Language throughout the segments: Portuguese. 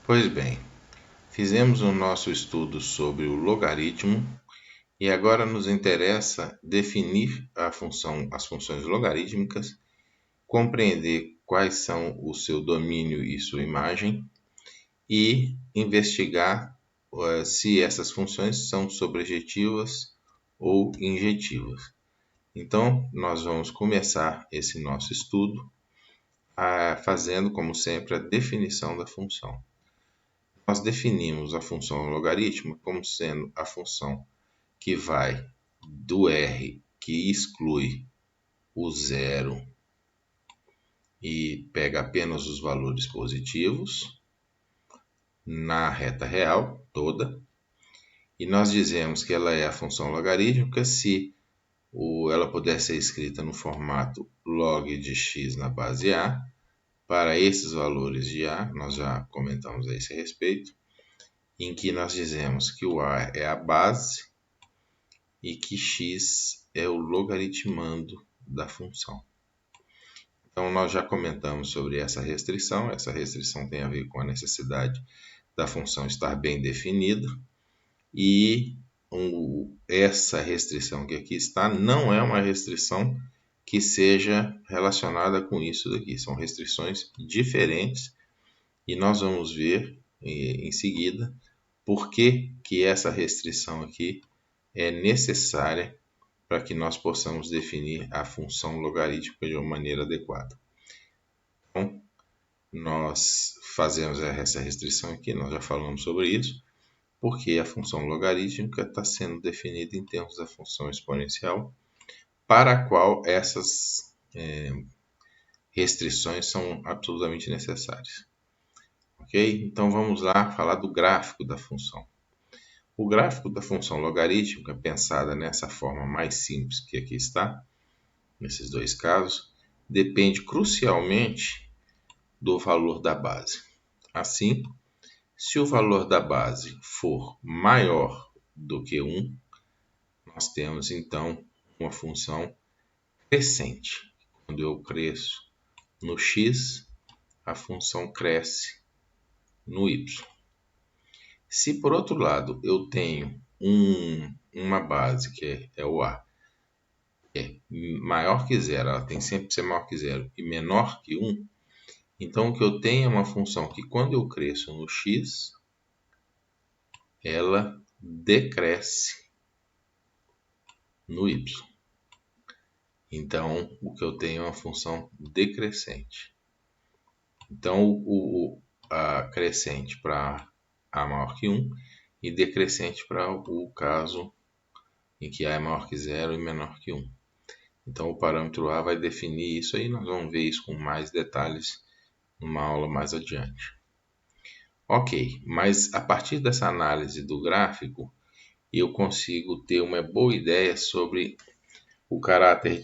Pois bem, fizemos o nosso estudo sobre o logaritmo e agora nos interessa definir as funções logarítmicas, compreender quais são o seu domínio e sua imagem e investigar se essas funções são sobrejetivas ou injetivas. Então, nós vamos começar esse nosso estudo fazendo, como sempre, a definição da função. Nós definimos a função logarítmica como sendo a função que vai do r, que exclui o zero e pega apenas os valores positivos na reta real toda. E nós dizemos que ela é a função logarítmica se ela puder ser escrita no formato log de x na base a. Para esses valores de a, nós já comentamos a esse respeito, em que nós dizemos que o a é a base e que x é o logaritmando da função. Então, nós já comentamos sobre essa restrição. Essa restrição tem a ver com a necessidade da função estar bem definida. E essa restrição que aqui está não é uma restrição que seja relacionada com isso daqui. São restrições diferentes e nós vamos ver em seguida por que essa restrição aqui é necessária para que nós possamos definir a função logarítmica de uma maneira adequada. Então, nós fazemos essa restrição aqui, nós já falamos sobre isso, porque a função logarítmica está sendo definida em termos da função exponencial, para a qual essas restrições são absolutamente necessárias. Ok? Então vamos lá falar do gráfico da função. O gráfico da função logarítmica, pensada nessa forma mais simples que aqui está, nesses dois casos, depende crucialmente do valor da base. Assim, se o valor da base for maior do que 1, nós temos então uma função crescente. Quando eu cresço no x, a função cresce no y. Se por outro lado eu tenho uma base que é o a, que é maior que zero, ela tem sempre que ser maior que zero e menor que 1, então o que eu tenho é uma função que quando eu cresço no x, ela decresce no y. Então, o que eu tenho é uma função decrescente. Então, a crescente para a maior que 1 e decrescente para o caso em que a é maior que 0 e menor que 1. Então, o parâmetro a vai definir isso aí, nós vamos ver isso com mais detalhes numa aula mais adiante. Ok, mas a partir dessa análise do gráfico, eu consigo ter uma boa ideia sobre o caráter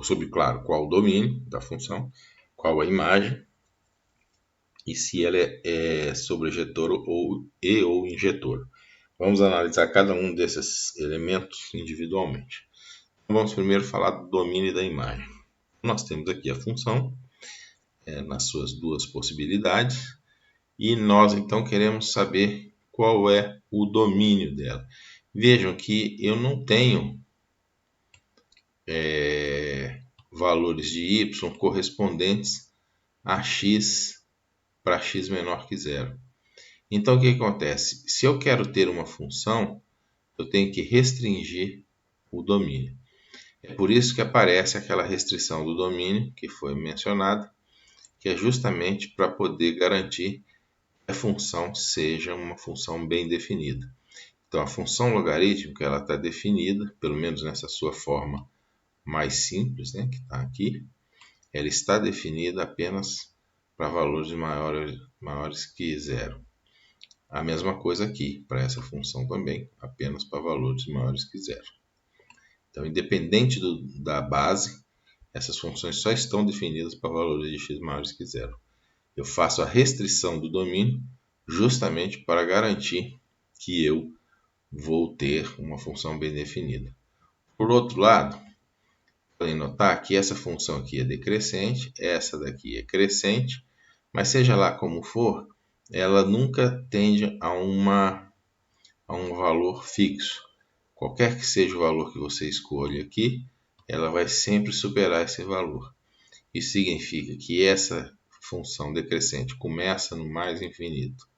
sobre, claro, qual o domínio da função, qual a imagem e se ela é sobrejetor ou injetor. Vamos analisar cada um desses elementos individualmente. Então, vamos primeiro falar do domínio da imagem. Nós temos aqui a função nas suas duas possibilidades e nós então queremos saber qual é o domínio dela. Vejam que eu não tenho valores de y correspondentes a x para x menor que zero. Então, o que acontece? Se eu quero ter uma função, eu tenho que restringir o domínio. É por isso que aparece aquela restrição do domínio que foi mencionada, que é justamente para poder garantir que a função seja uma função bem definida. Então, a função logarítmica ela está definida, pelo menos nessa sua forma mais simples, né, que está aqui, ela está definida apenas para valores maiores que zero. A mesma coisa aqui, para essa função também, apenas para valores maiores que zero. Então, independente da base, essas funções só estão definidas para valores de x maiores que zero. Eu faço a restrição do domínio justamente para garantir que eu vou ter uma função bem definida. Por outro lado, podem notar que essa função aqui é decrescente, essa daqui é crescente, mas seja lá como for, ela nunca tende a um valor fixo. Qualquer que seja o valor que você escolha aqui, ela vai sempre superar esse valor. Isso significa que essa função decrescente começa no mais infinito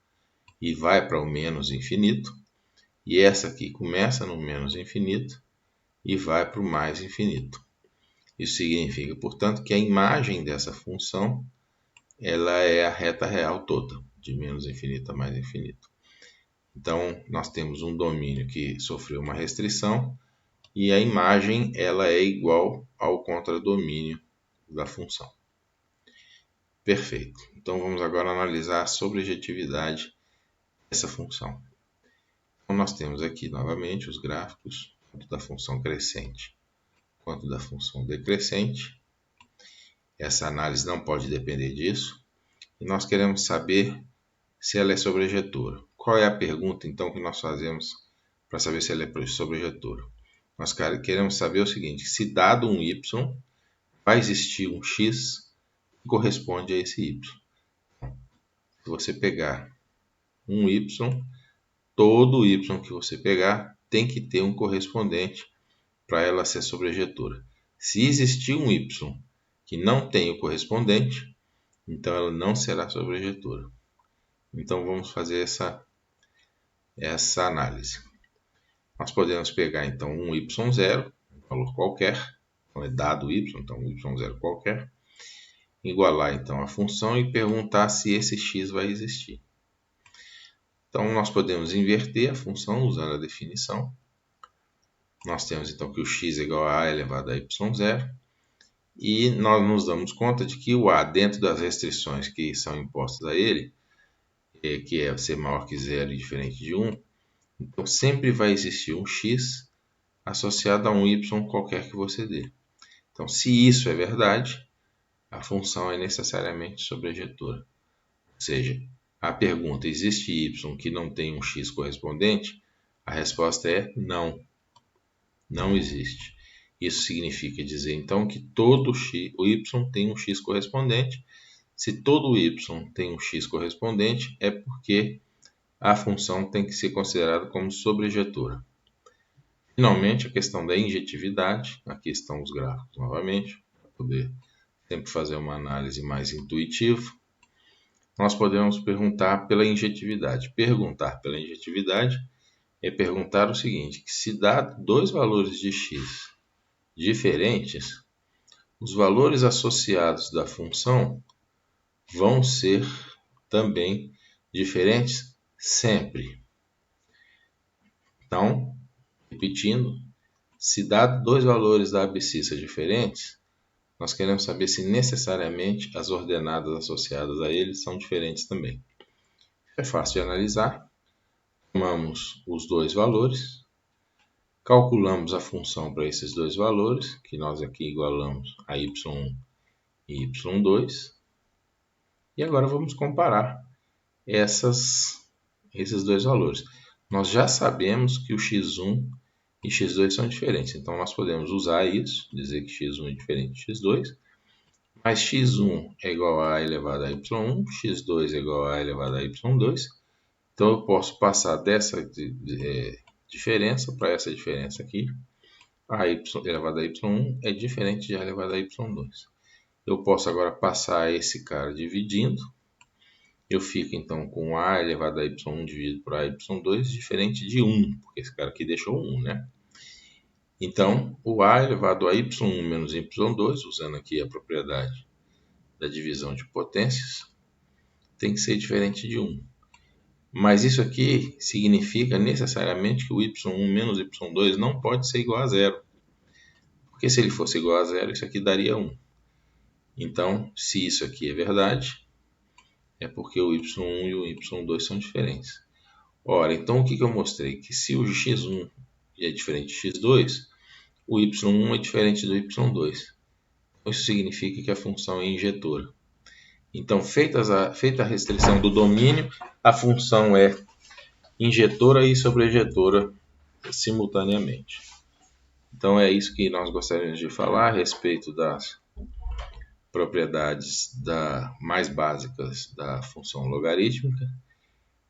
e vai para o menos infinito, e essa aqui começa no menos infinito e vai para o mais infinito. Isso significa, portanto, que a imagem dessa função ela é a reta real toda, de menos infinito a mais infinito. Então, nós temos um domínio que sofreu uma restrição e a imagem ela é igual ao contradomínio da função. Perfeito. Então, vamos agora analisar a sobrejetividade dessa função. Então, nós temos aqui novamente os gráficos tanto da função crescente quanto da função decrescente. Essa análise não pode depender disso. E nós queremos saber se ela é sobrejetora. Qual é a pergunta, então, que nós fazemos para saber se ela é sobrejetora? Nós queremos saber o seguinte: se dado um y, vai existir um x que corresponde a esse y. Se você pegar um y, todo y que você pegar tem que ter um correspondente para ela ser sobrejetora. Se existir um y que não tem o correspondente, então ela não será sobrejetora. Então vamos fazer essa análise. Nós podemos pegar então um y0, um valor qualquer, então é dado y, então um y0 qualquer, igualar então a função e perguntar se esse x vai existir. Então nós podemos inverter a função usando a definição. Nós temos então que o x é igual a elevado a y0, e nós nos damos conta de que o a, dentro das restrições que são impostas a ele, que é ser maior que zero e diferente de 1, então sempre vai existir um x associado a um y qualquer que você dê. Então, se isso é verdade, a função é necessariamente sobrejetora. Ou seja, a pergunta: existe y que não tem um x correspondente? A resposta é não. Não existe. Isso significa dizer, então, que todo o y tem um x correspondente. Se todo y tem um x correspondente, é porque a função tem que ser considerada como sobrejetora. Finalmente, a questão da injetividade. Aqui estão os gráficos novamente, para poder sempre fazer uma análise mais intuitiva. Nós podemos perguntar pela injetividade. Perguntar pela injetividade é perguntar o seguinte: que se dá dois valores de x diferentes, os valores associados da função vão ser também diferentes sempre. Então, repetindo, se dado dois valores da abscissa diferentes, nós queremos saber se necessariamente as ordenadas associadas a eles são diferentes também. É fácil de analisar. Tomamos os dois valores, calculamos a função para esses dois valores, que nós aqui igualamos a y1 e y2, e agora vamos comparar esses dois valores. Nós já sabemos que o x1 e x2 são diferentes, então nós podemos usar isso, dizer que x1 é diferente de x2, mas x1 é igual a elevado a y1, x2 é igual a elevado a y2, então eu posso passar dessa diferença para essa diferença aqui. A y elevado a y1 é diferente de a elevado a y2. Eu posso agora passar esse cara dividindo. Eu fico então com a elevado a y1 dividido por a y2 diferente de 1, porque esse cara aqui deixou 1, né? Então, o a elevado a y1 menos y2, usando aqui a propriedade da divisão de potências, tem que ser diferente de 1. Mas isso aqui significa necessariamente que o y1 menos y2 não pode ser igual a zero. Porque se ele fosse igual a zero, isso aqui daria 1. Então, se isso aqui é verdade, é porque o y1 e o y2 são diferentes. Ora, então o que eu mostrei? Que se o x1 é diferente de x2, o y1 é diferente do y2. Isso significa que a função é injetora. Então, feita a restrição do domínio, a função é injetora e sobrejetora simultaneamente. Então, é isso que nós gostaríamos de falar a respeito das propriedades mais básicas da função logarítmica,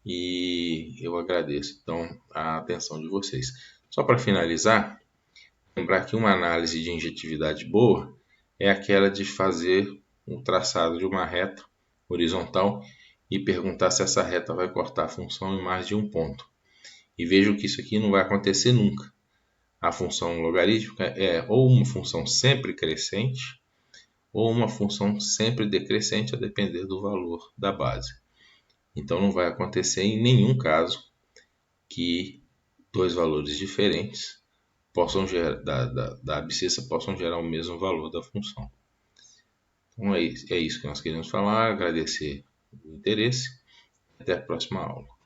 e eu agradeço então a atenção de vocês. Só para finalizar, lembrar que uma análise de injetividade boa é aquela de fazer o traçado de uma reta horizontal e perguntar se essa reta vai cortar a função em mais de um ponto. E vejam que isso aqui não vai acontecer nunca. A função logarítmica é ou uma função sempre crescente ou uma função sempre decrescente, a depender do valor da base. Então não vai acontecer em nenhum caso que dois valores diferentes possam gerar, da abscissa possam gerar o mesmo valor da função. Então é isso que nós queremos falar, agradecer o interesse. Até a próxima aula.